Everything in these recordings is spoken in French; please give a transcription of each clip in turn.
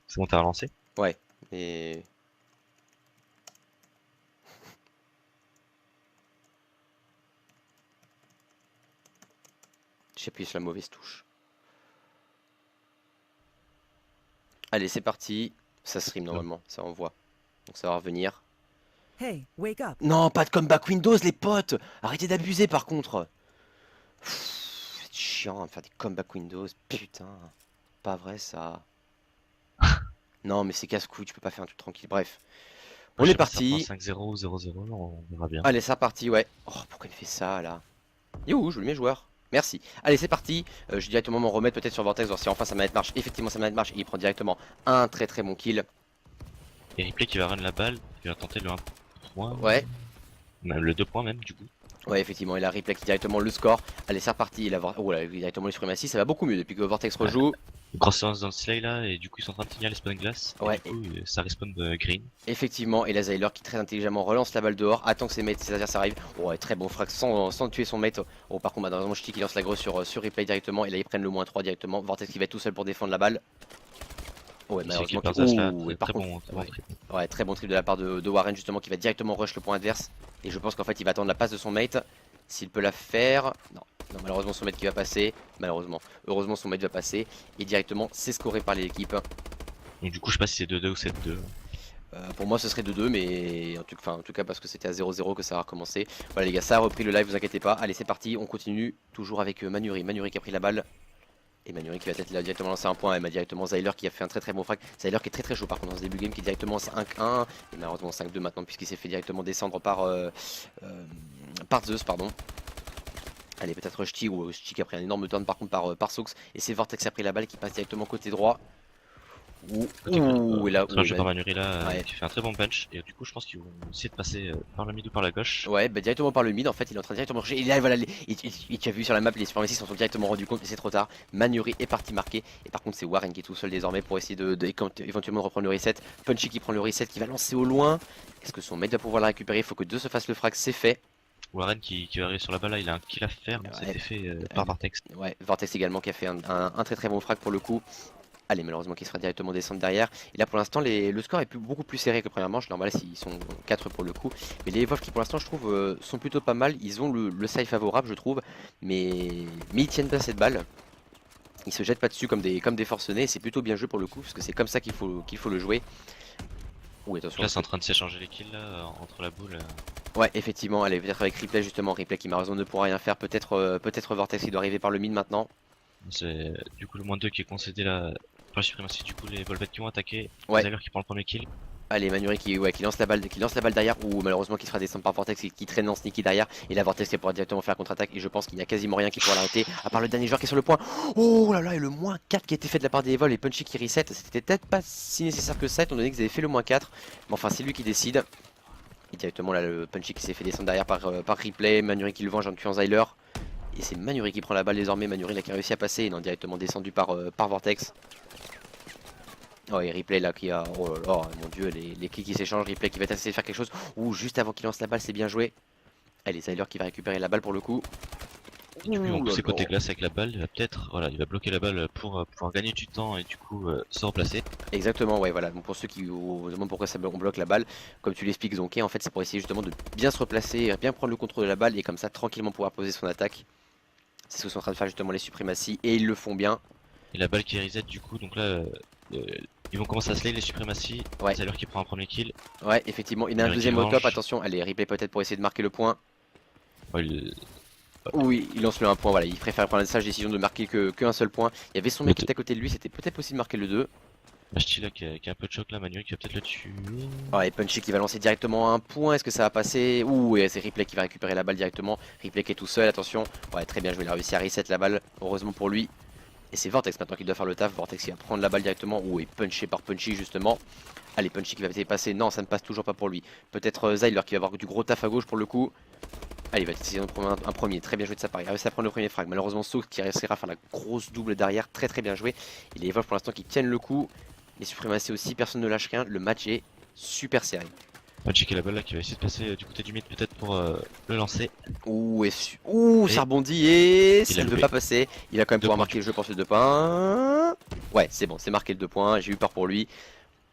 C'est bon, t'as relancé? Ouais, mais... J'ai appuyé sur la mauvaise touche. Allez, c'est parti. Ça stream normalement, ça envoie. Donc ça va revenir. Hey, wake up. Non, pas de comeback Windows, les potes. Arrêtez d'abuser par contre. C'est chiant de faire des comeback Windows. Putain. Pas vrai ça. Non, mais c'est casse-couille, tu peux pas faire un truc tranquille. Bref, Moi, on je est sais pas si ça prend parti. 5-0 ou 0-0, on verra bien. Allez, c'est parti, ouais. Oh, pourquoi il fait ça là? Youhou, je veux mes joueurs. Merci. Allez, c'est parti. Je vais directement m'en remettre peut-être sur Vortex, voir si enfin sa manette marche. Effectivement, sa manette marche. Et il prend directement un très très bon kill. Et Replay qui va run la balle, il va tenter le 1 point, Ouais. même le 2 points même du coup. Ouais, effectivement, il a replay qui directement le score. Allez, c'est reparti. Il a oh là, directement les suprématies. Ça va beaucoup mieux depuis que Vortex rejoue. Grosse séance dans le slay là, et du coup ils sont en train de tenir les spawn glace. Ouais. Et du coup ça respawn green. Effectivement, et la Zyler qui très intelligemment relance la balle dehors, attend que ses mates, ses adversaires arrivent. Oh, ouais, très bon frag sans tuer son mate. Oh, par contre, malheureusement, Ch'ti qui lance la grosse sur replay directement. Et là, ils prennent le -3 directement. Vortex qui va être tout seul pour défendre la balle. Oh, ouais, Il se fait kill malheureusement. par Zas là, Ouh, et par très contre, bon, ouais. trip. Ouais, très bon trip de la part de Warren justement qui va directement rush le point adverse. Et je pense qu'en fait, il va attendre la passe de son mate. S'il peut la faire. Non, non, malheureusement, son mate qui va passer. Malheureusement. Heureusement, son mate va passer. Et directement, c'est scoré par l'équipe. Donc du coup je sais pas si c'est 2-2 ou 7-2. Pour moi ce serait 2-2 mais en tout cas parce que c'était à 0-0 que ça a recommencé. Voilà les gars, ça a repris le live, vous inquiétez pas. Allez c'est parti, on continue toujours avec Manuri. Manuri qui a pris la balle. Et Manuri qui va peut-être directement lancer un point. Et m'a directement Zyler qui a fait un très très bon frag. Zyler qui est très très chaud par contre dans ce début game qui est directement 5-1. Et malheureusement 5-2 maintenant puisqu'il s'est fait directement descendre par Zeus pardon. Allez peut-être Ch'ti ou Ch'ti qui a pris un énorme turn par contre par Sox. Et c'est Vortex qui a pris la balle qui passe directement côté droit. Ouh, et là, Très jeu par Manuri là, ouais. qui fait un très bon punch. Et du coup je pense qu'ils vont essayer de passer par le mid ou par la gauche. Ouais, bah directement par le mid en fait, il est en train de directement marcher. Et là, voilà, tu as vu sur la map, les suprématies s'en sont directement rendus compte, mais c'est trop tard. Manuri est parti marquer. Et par contre, c'est Warren qui est tout seul désormais pour essayer éventuellement reprendre le reset. Punchy qui prend le reset, qui va lancer au loin. Est-ce que son mate va pouvoir la récupérer? Il faut que deux se fassent le frag, c'est fait. Warren qui va arriver sur la balle là, il a un kill à faire, mais ça a été fait par Vortex. Ouais, Vortex également qui a fait un très très bon frag pour le coup. Allez, malheureusement qui sera directement descendre derrière. Et là pour l'instant le score est beaucoup plus serré que la première manche. Normal s'ils sont 4 pour le coup. Mais les Evolve qui pour l'instant je trouve sont plutôt pas mal. Ils ont le side favorable je trouve. Mais ils tiennent pas cette balle. Ils se jettent pas dessus comme des forcenés. C'est plutôt bien joué pour le coup. Parce que c'est comme ça qu'il faut le jouer. Ouh attention. Là c'est en train de s'échanger les kills là, entre la boule. Ouais effectivement. Allez peut-être avec Replay justement. Replay qui malheureusement ne pourra rien faire. Peut-être Vortex qui doit arriver par le mid maintenant. C'est du coup le -2 qui est concédé là pour la suprématie, du coup les Volvet qui vont attaquer. Ouais. Zyler qui prend le premier kill. Allez, Manuri qui lance la balle derrière, ou malheureusement qui sera descendu par Vortex et qui traîne en sneaky derrière. Et la Vortex qui pourra directement faire contre-attaque. Et je pense qu'il n'y a quasiment rien qui pourra l'arrêter, à part le dernier joueur qui est sur le point. Oh là là, et le -4 qui a été fait de la part des Evol et Punchy qui reset. C'était peut-être pas si nécessaire que ça, étant donné qu'ils avaient fait le -4. Mais enfin, c'est lui qui décide. Et directement là, le Punchy qui s'est fait descendre derrière par Replay. Manuri qui le venge en tuant Zyler. Et c'est Manuri qui prend la balle désormais. Manuri là qui a réussi à passer et non directement descendu par Vortex. Oh et Replay là qui a... Oh là là, mon dieu, les kills qui s'échangent, Replay qui va essayer de faire quelque chose. Ouh, juste avant qu'il lance la balle, c'est bien joué. Allez, Zyler qui va récupérer la balle pour le coup. Du coup ils vont Ouh là pousser côté là. glace avec la balle, il va peut-être, voilà, il va bloquer la balle pour pouvoir gagner du temps et du coup se remplacer. Exactement, ouais, voilà. Donc pour ceux qui vous demandent pourquoi on bloque la balle, comme tu l'expliques, Zonké, en fait, c'est pour essayer justement de bien se replacer, bien prendre le contrôle de la balle et comme ça, tranquillement pouvoir poser son attaque. C'est ce que sont en train de faire justement les suprématies et ils le font bien. Et la balle qui reset du coup, donc là euh, ils vont commencer à slay les suprématies. Ouais. Zyler qui prend un premier kill. Ouais, effectivement, il y en a un Manuri qui deuxième au top, venge. attention. Allez, Replay peut-être pour essayer de marquer le point. Oh, Oui, il lance le 1 point, voilà, il préfère prendre la sage décision de marquer qu'un seul point. Il y avait son mec qui était à côté de lui, c'était peut-être possible de marquer le 2. Machti là qui a un peu de choc là, Manuri qui va peut-être le tuer. Ouais, Punchy qui va lancer directement un point, est-ce que ça va passer? Ouh, et c'est Replay qui va récupérer la balle directement. Replay qui est tout seul, attention. Ouais, très bien joué, il a réussi à reset la balle, heureusement pour lui. Et c'est Vortex maintenant qui doit faire le taf, Vortex qui va prendre la balle directement. Ouh, et punché par Punchy justement. Allez, Punchy qui va peut-être passer, non, ça ne passe toujours pas pour lui. Peut-être Zyler qui va avoir du gros taf à gauche pour le coup. Allez, il va essayer d'en prendre un premier, très bien joué de sa part, il a réussi à prendre le premier frag. Malheureusement, Sox qui réussira à faire la grosse double derrière, très très bien joué. Et les Evolve pour l'instant qui tiennent le coup. Les suprématies aussi, personne ne lâche rien, le match est super serré. Magic et la balle là qui va essayer de passer du côté du mid peut-être pour le lancer. Ouh, Et ça rebondit et il ça a ne veut loupé. pas passer. Il va quand même 2 pouvoir points. marquer le jeu pour ce 2 points. Ouais, c'est bon, c'est marqué le 2 points. J'ai eu peur pour lui.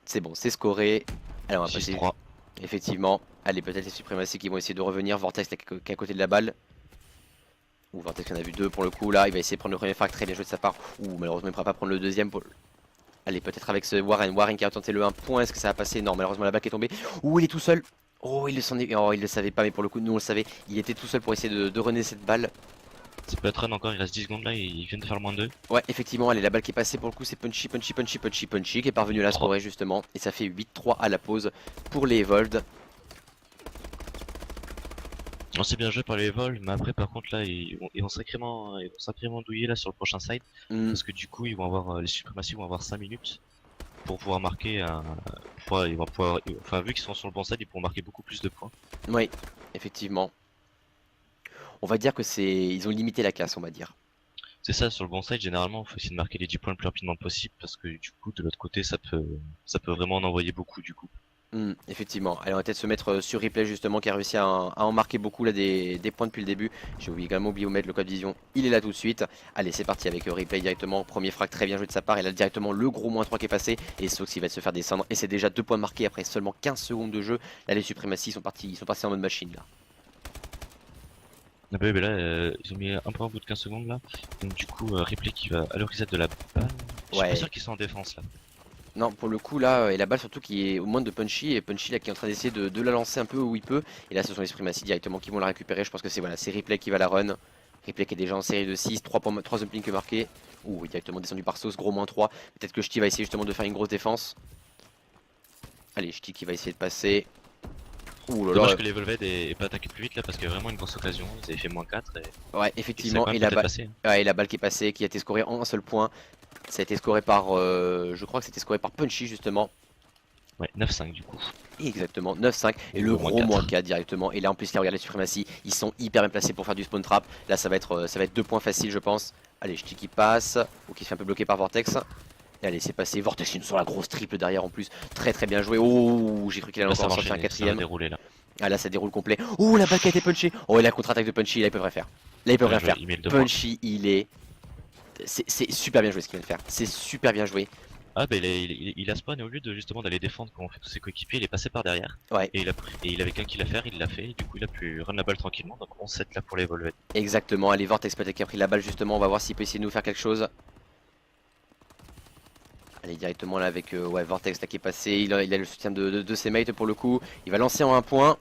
C'est bon, c'est scoré. Allez, on va passer. 6-3. Effectivement. Allez, peut-être les suprématies qui vont essayer de revenir. Vortex qui est à côté de la balle. Ouh, Vortex en a vu 2 pour le coup. Là, il va essayer de prendre le premier frag. Très bien joué de sa part. Ouh, malheureusement, il ne pourra pas prendre le deuxième. Allez, peut-être avec ce Warren. Warren qui a tenté le 1 point. Est-ce que ça va passer? Non, malheureusement, la balle qui est tombée. Ouh, il est tout seul. Oh, il le savait pas, mais pour le coup, nous on le savait. Il était tout seul pour essayer de runner cette balle. Ça peut être run encore, il reste 10 secondes là, il vient de faire le moins 2. Ouais, effectivement, allez, la balle qui est passée pour le coup, c'est Punchy qui est parvenu à la scorer justement. Et ça fait 8-3 à la pause pour les Evolved. On s'est bien joué par les vols, mais après par contre là ils vont sacrément douiller là sur le prochain side. Hmm, Parce que du coup ils vont avoir les suprématies vont avoir 5 minutes pour pouvoir marquer un. Ils vont pouvoir. Enfin vu qu'ils sont sur le bon side, ils pourront marquer beaucoup plus de points. oui, effectivement. On va dire que ils ont limité la casse, on va dire. C'est ça, sur le bon side généralement il faut essayer de marquer les 10 points le plus rapidement possible parce que du coup de l'autre côté ça peut vraiment en envoyer beaucoup du coup. Effectivement. Allez, on va peut-être se mettre sur replay justement qui a réussi à en marquer beaucoup là des points depuis le début. J'ai également oublié de mettre le code vision. Il est là tout de suite. Allez, c'est parti avec replay directement. Premier frag très bien joué de sa part. Il a directement le gros -3 qui est passé. Et Sox il va se faire descendre. Et c'est déjà 2 points marqués après seulement 15 secondes de jeu. Là, les suprématies sont partis en mode machine là. Ah bah oui, bah là ils ont mis un point au bout de 15 secondes là. Donc du coup replay qui va à le reset de la balle. Je suis Ouais. pas sûr qu'ils sont en défense là. Non, pour le coup là, et la balle surtout qui est au moins de Punchy, et Punchy là qui est en train d'essayer de la lancer un peu où il peut. Et là ce sont les suprématies directement qui vont la récupérer. Je pense que c'est voilà, c'est Replay qui va la run. Replay qui est déjà en série de 6, 3 jumping marqués. Ouh, directement descendu par Sauce, gros -3. Peut-être que Ch'ti va essayer justement de faire une grosse défense. Allez, Ch'ti qui va essayer de passer. Ouh là là. Dommage que les Volved aient pas attaqué plus vite là parce qu'il y a vraiment une grosse occasion. Ils avaient fait -4 et Ouais, ça effectivement, quand même et la, peut-être passé. ouais, et la balle qui est passée, qui a été scorée en un seul point. Ça a été scoré par, je crois que c'était scoré par Punchy justement. Ouais, 9-5 du coup. Exactement, 9-5 et le Au gros moins 4. -4 directement. Et là en plus là regarde les suprématies, ils sont hyper bien placés pour faire du spawn trap. Là ça va être 2 points faciles je pense. Allez, Ch'ti qui passe, ou qui se fait un peu bloquer par Vortex. Et allez, c'est passé, Vortex sur la grosse triple derrière en plus. Très très bien joué. Oh, j'ai cru qu'il allait Là ça encore va sortir un enchaîner, ça va quatrième. dérouler là. Ah là ça déroule complet. Oh, la balle qui a été punchée. Oh, et la contre-attaque de Punchy, là ils peuvent rien faire. Là ils peuvent Bien rien joué, faire. il met le 2 points. Punchy, il est... C'est super bien joué ce qu'il vient de faire. C'est super bien joué. Ah bah il a spawn et au lieu de justement d'aller défendre comme on fait tous ses coéquipiers, il est passé par derrière. Ouais. Et il avait qu'un kill à faire, il l'a fait, et du coup il a pu run la balle tranquillement, donc on 7 là pour les Volved. Exactement, allez, Vortex peut-être qui a pris la balle justement, on va voir s'il peut essayer de nous faire quelque chose. Allez, directement là avec ouais, Vortex là qui est passé, il a le soutien de ses mates pour le coup. Il va lancer en 1 point.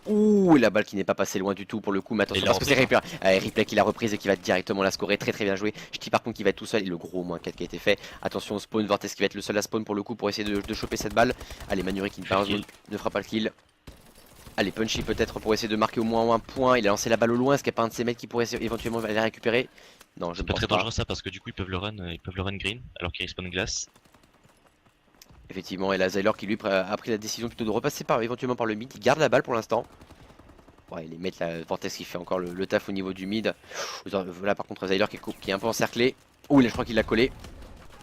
Ouh, et la balle qui n'est pas passée loin du tout pour le coup, mais attention Il l'a parce que c'est repris, Replay. Allez, Replay qui l'a reprise et qui va directement la scorer, très très bien joué. Ch'ti par contre qui va être tout seul et le gros -4 qui a été fait. Attention au spawn, Vortex qui va être le seul à spawn pour le coup pour essayer de choper cette balle. Allez, Manuri qui ne fera pas le kill. Allez, Punchy peut-être pour essayer de marquer au moins 1 point. Il a lancé la balle au loin. Est-ce qu'il n'y a pas un de ses mecs qui pourrait éventuellement aller la récupérer? Non, je C'est ne pas pense très pas. dangereux ça parce que du coup ils peuvent le run green alors qu'il respawn glace. Effectivement, et là Zyler qui lui a pris la décision plutôt de repasser éventuellement par le mid. Il garde la balle pour l'instant. Ouais, les mettre la Vortex qui fait encore le taf au niveau du mid. Voilà par contre Zyler qui est un peu encerclé. Ouh, là je crois qu'il l'a collé.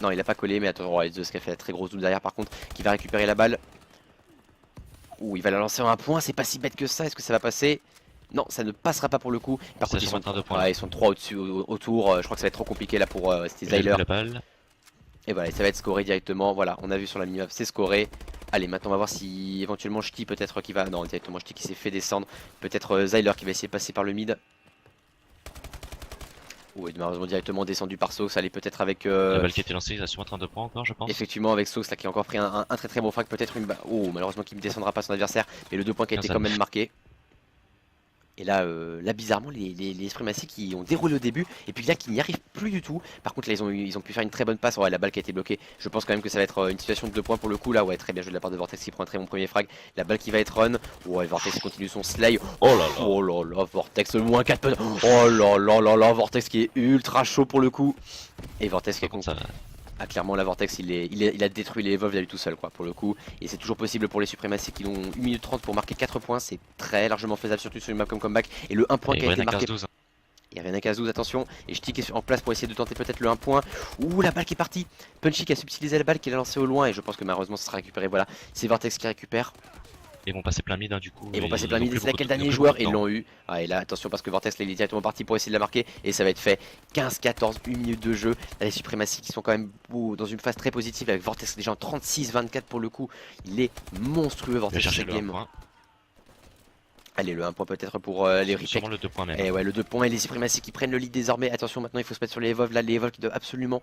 Non, il a pas collé, mais attention, ouais, Zeus qui a fait la très grosse double derrière par contre, qui va récupérer la balle. Ouh, il va la lancer en 1 point, c'est pas si bête que ça, est-ce que ça va passer? Non, ça ne passera pas pour le coup. Par contre, ils sont 3 au-dessus, autour. Je crois que ça va être trop compliqué là pour c'était Zyler. La balle. Et voilà, ça va être scoré directement. Voilà, on a vu sur la minimap, c'est scoré. Allez, maintenant on va voir si éventuellement Ch'ti peut-être qui va. Non, directement Ch'ti qui s'est fait descendre. Peut-être Zyler qui va essayer de passer par le mid. Ouh, et malheureusement directement descendu par Sox. Allez, peut-être avec. La balle qui a été lancée, il va sûrement être un 2 points encore, je pense. Effectivement, avec Sox là qui a encore pris un très très bon frag. Peut-être une balle. Oh, malheureusement qui ne descendra pas son adversaire. Mais le 2 points qui a été quand même marqué. Et là, bizarrement, les suprématies qui ont déroulé au début, et puis là, qui n'y arrivent plus du tout. Par contre, là, ils ont pu faire une très bonne passe. Ouais, la balle qui a été bloquée. Je pense quand même que ça va être une situation de 2 points pour le coup. Là, ouais, très bien joué de la part de Vortex qui prend un très bon premier frag. La balle qui va être run. Ouais, Vortex continue son slay. Oh là là. Oh là là, Vortex, le -4 peut. Oh là là là là, Vortex qui est ultra chaud pour le coup. Et Vortex qui est Ça, ah, clairement, la Vortex, il a détruit les Evolve à lui tout seul, quoi, pour le coup. Et c'est toujours possible pour les suprématies qui ont 1 minute 30 pour marquer 4 points. C'est très largement faisable, surtout sur une map comme Comeback. Et le 1 point et qui a été Ren à marqué. 15-12. Il revient à Kazouz, attention. Et Shtik est en place pour essayer de tenter peut-être le 1 point. Ouh, la balle qui est partie. Punchy qui a subtilisé la balle, qui l'a lancée au loin. Et je pense que malheureusement, ça sera récupéré. Voilà, c'est Vortex qui récupère. Ils vont passer plein mid du coup. Et ils vont passer plein ont mid. plus C'est là beaucoup quel de- ils ont dernier plus joueur beaucoup de ils temps. l'ont eu. Ah, et là, attention parce que Vortex là, il est directement parti pour essayer de la marquer. Et ça va être fait. 15-14, 1 minute de jeu. Là, les suprématies qui sont quand même dans une phase très positive avec Vortex déjà en 36-24 pour le coup. Il est monstrueux Il va Vortex chercher cette le 1 game. point. Allez, le 1 point peut-être pour les replays. Sûrement le 2 points même. Et ouais, le 2 points et les suprématies qui prennent le lead désormais. Attention, maintenant il faut se mettre sur les Evolve. Là, les Evolve qui doivent absolument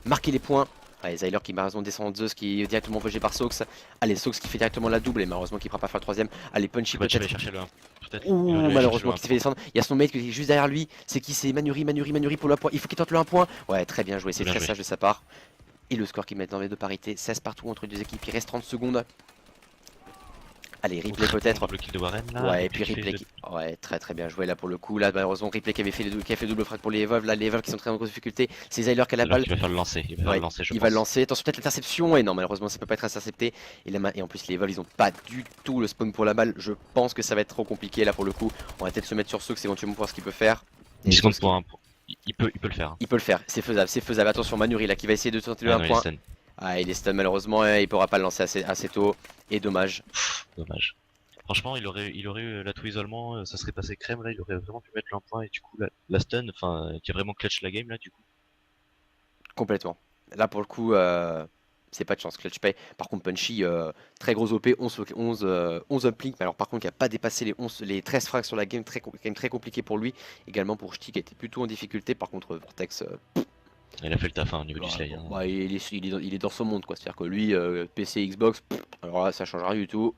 marquer les points. Allez, Zyler qui malheureusement descend en Zeus qui est directement vengé par Sox. Allez, Sox qui fait directement la double et malheureusement qui ne pourra pas faire le troisième. Allez, Punchy Bah, tu vas peut-être. chercher le 1. Peut-être. Ouh, Il va aller malheureusement chercher qui s'est fait descendre. Il y a son mate qui est juste derrière lui. C'est qui? C'est Manuri pour le 1 point. Il faut qu'il tente le 1 point. Ouais, très bien joué. C'est Bien très joué. sage de sa part. Et le score qui met dans les deux parités. 16 partout entre les deux équipes. Il reste 30 secondes. Allez, replay peut-être. Le kill de Warren là. Ouais, et puis replay qui... Ouais, très bien joué là pour le coup. Là, malheureusement, replay qui avait fait qui a fait double frag pour les Evolve. Là, les Evolve qui sont très en grosse difficulté. C'est Zyler qui a la balle. Il va faire le lancer. Il va faire Ouais, le lancer, je il pense. va le lancer. Attention, peut-être l'interception. Et non, malheureusement, ça peut pas être intercepté. Et en plus, les Evolve, ils ont pas du tout le spawn pour la balle. Je pense que ça va être trop compliqué là pour le coup. On va peut-être se mettre sur Sox éventuellement pour voir ce qu'il peut faire. Et 10 secondes Sox, pour un point. Il peut le faire. il peut le faire. C'est faisable, c'est faisable. Attention, Manuri là qui va essayer de tenter le Ah 1 non, il point. est stun. Ah, il est stun malheureusement. Il pourra pas le lancer assez tôt. Et dommage. Dommage. Franchement, il aurait eu l'atout isolement, ça serait passé crème là, il aurait vraiment pu mettre le 1 point et du coup la stun, enfin qui a vraiment clutch la game là du coup. Complètement. Là pour le coup, c'est pas de chance. Clutch pay. Par contre, Punchy, très gros OP, 11 uplink. Mais alors par contre, il n'a pas dépassé les 13 frags sur la game. Game très compliqué pour lui. Également pour Shti qui était plutôt en difficulté. Par contre, Vortex, Il a fait le taf hein, au niveau du bah, slay. Hein. il est dans son monde quoi. C'est-à-dire que lui, PC, Xbox, alors là, ça change rien du tout.